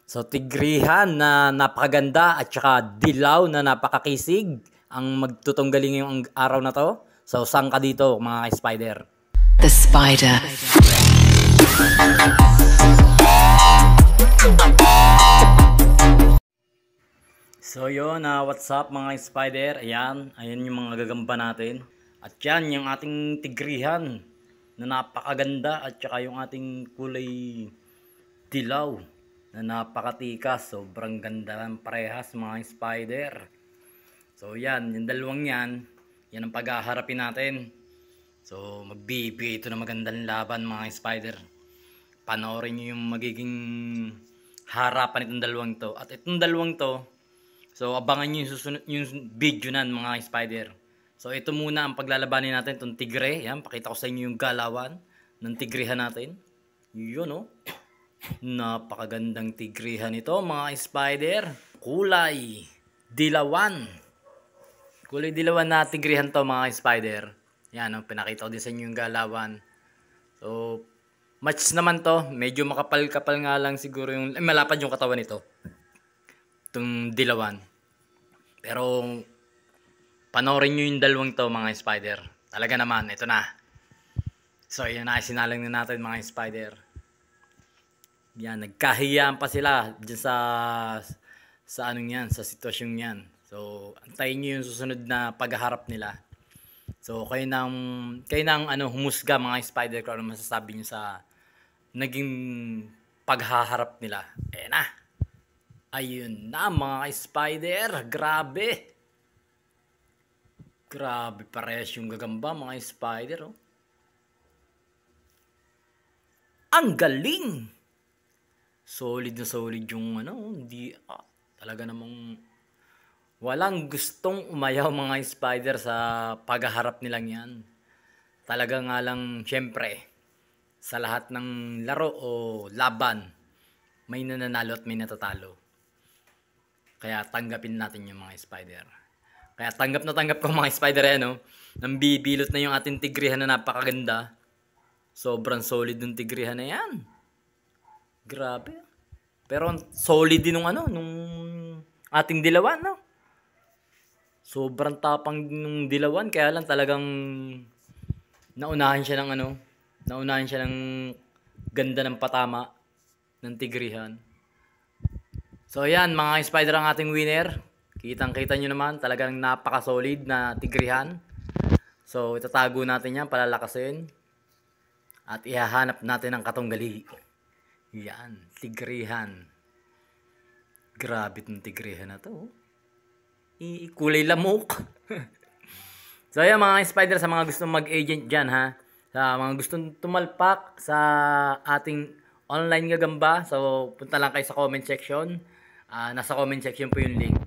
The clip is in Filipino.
So, tigrihan na napakaganda at saka dilaw na napakakisig ang magtutunggaling ngayong araw na to. So, saan ka dito mga spider? The Spider. So yun, what's up mga spider? Ayan yung mga gagamba natin. At yan yung ating tigrihan na napakaganda at saka yung ating kulay dilaw na napakatikas. Sobrang ganda ng parehas mga spider. So yan, yung dalawang yan ang paghaharapin natin. So magbibigay ito na magandang laban mga spider. Panoorin nyo yung magiging harapan itong dalawang to. At itong dalawang to, so abangan nyo yung susunod yung video nan mga spider. So ito muna ang paglalabanin natin, itong tigre. Yan, pakita ko sa inyo yung galawan ng tigrihan natin. Yun oh. Napakagandang tigrihan ito mga spider. Kulay dilawan. Kulay dilawan na tigrihan to mga spider. Yan oh, pinakita ko din sa inyo yung galawan. So match naman to. Medyo makapal-kapal nga lang siguro yung malapad yung katawan nito. Itong dilawan. Pero panoorin nyo yung dalawang to mga spider. Talaga naman, ito na. So yun na, sinalang na natin mga spider. Yan, nagkahiyaan pa sila dyan sa anong yan, sa sitwasyon yan. So antayin nyo yung susunod na pagharap nila. So kayo nang humusga mga spider kung ano masasabi nyo sa naging paghaharap nila. Ayan na. Ayun na mga spider. Grabe. Grabe parehas yung gagamba mga spider. Oh. Ang galing. Solid na solid yung hindi talaga namang walang gustong umayaw mga spider sa paghaharap nilang yan. Talaga nga lang syempre sa lahat ng laro o laban may nananalo at may natatalo. Kaya tanggapin natin yung mga spider. Kaya tanggap na tanggap ko mga spider nambibilot na yung ating tigrihan na napakaganda. Sobrang solid ng tigrihan na yan. Grabe. Pero solid din nung ating dilawan, no? Sobrang tapang ng dilawan, kaya lang talagang naunahan siya ng ganda ng patama ng tigrihan. So ayan mga spider ang ating winner. Kitang-kita nyo naman, talagang napaka-solid na tigrihan. So itatago natin yan, palalakasin. At ihahanap natin ang katunggali. Yan, tigrihan. Grabe itong tigrihan na to. Kulay lamok. So ayan mga spider, sa mga gustong mag-agent dyan ha. Sa mga gustong tumalpak sa ating online gagamba. So punta lang kayo sa comment section. Nasa comment section po yung link.